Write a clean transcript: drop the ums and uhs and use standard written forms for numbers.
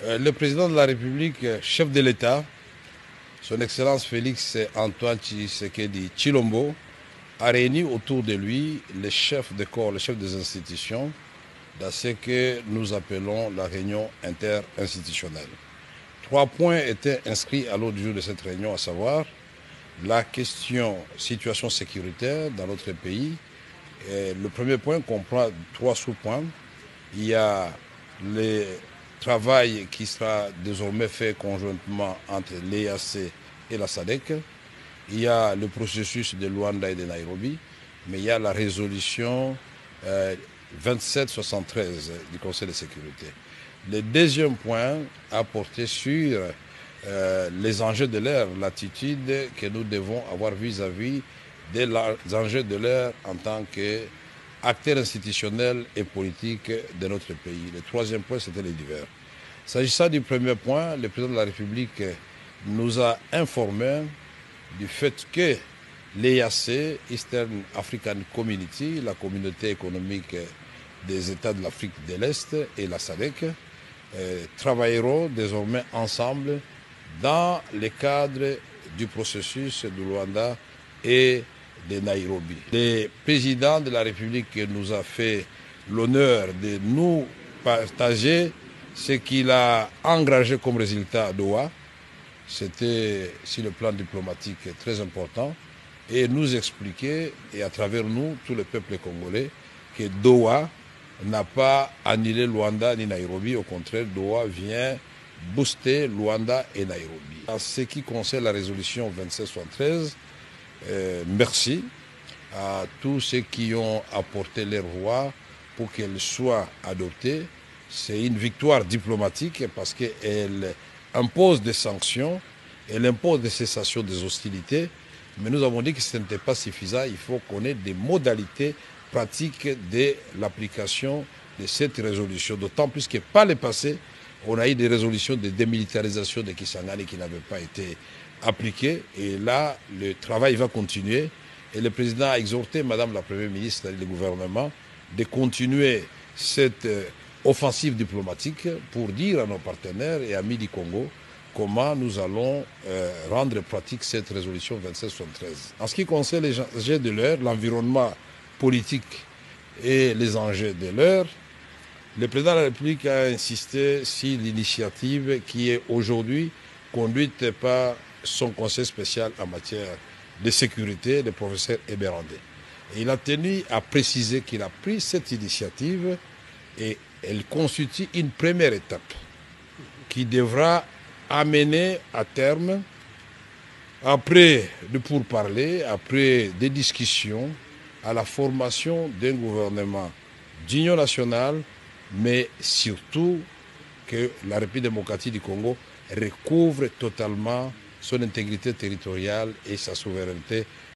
Le président de la République, chef de l'État, son Excellence Félix Antoine Tshisekedi Tshilombo, a réuni autour de lui les chefs de corps, les chefs des institutions, dans ce que nous appelons la réunion interinstitutionnelle. 3 points étaient inscrits à l'ordre du jour de cette réunion, à savoir la question situation sécuritaire dans notre pays. Et le premier point comprend 3 sous-points. Il y a le travail qui sera désormais fait conjointement entre l'EAC et la SADC. Il y a le processus de Luanda et de Nairobi, mais il y a la résolution 2773 du Conseil de sécurité. Le deuxième point a porté sur les enjeux de l'ère, l'attitude que nous devons avoir vis-à-vis des enjeux de l'ère en tant qu'acteurs institutionnels et politiques de notre pays. Le troisième point, c'était les divers. S'agissant du premier point, le président de la République nous a informé du fait que l'EAC, Eastern African Community, la communauté économique des États de l'Afrique de l'Est et la SADC, travailleront désormais ensemble dans le cadre du processus de Luanda et de Nairobi. Le président de la République nous a fait l'honneur de nous partager ce qu'il a engagé comme résultat à Doha. C'était, sur le plan diplomatique, très important, et nous expliquer, et à travers nous, tout le peuple congolais, que Doha n'a pas annulé Luanda ni Nairobi. Au contraire, Doha vient booster Luanda et Nairobi. En ce qui concerne la résolution 2773, merci à tous ceux qui ont apporté leur voix pour qu'elle soit adoptée. C'est une victoire diplomatique parce qu'elle impose des sanctions, elle impose des cessations des hostilités, mais nous avons dit que ce n'était pas suffisant. Il faut qu'on ait des modalités pratiques de l'application de cette résolution, d'autant plus que par le passé, on a eu des résolutions de démilitarisation de Kisangani qui n'avaient pas été appliquées, et là, le travail va continuer, et le président a exhorté Madame la Première ministre et le gouvernement de continuer cette offensive diplomatique pour dire à nos partenaires et amis du Congo comment nous allons rendre pratique cette résolution 2773. En ce qui concerne les enjeux de l'heure, l'environnement politique et les enjeux de l'heure, le président de la République a insisté sur l'initiative qui est aujourd'hui conduite par son conseil spécial en matière de sécurité, le professeur Eberandé. Et il a tenu à préciser qu'il a pris cette initiative et elle constitue une première étape qui devra amener à terme, après de pourparlers, après des discussions, à la formation d'un gouvernement d'union nationale, mais surtout que la République démocratique du Congo recouvre totalement son intégrité territoriale et sa souveraineté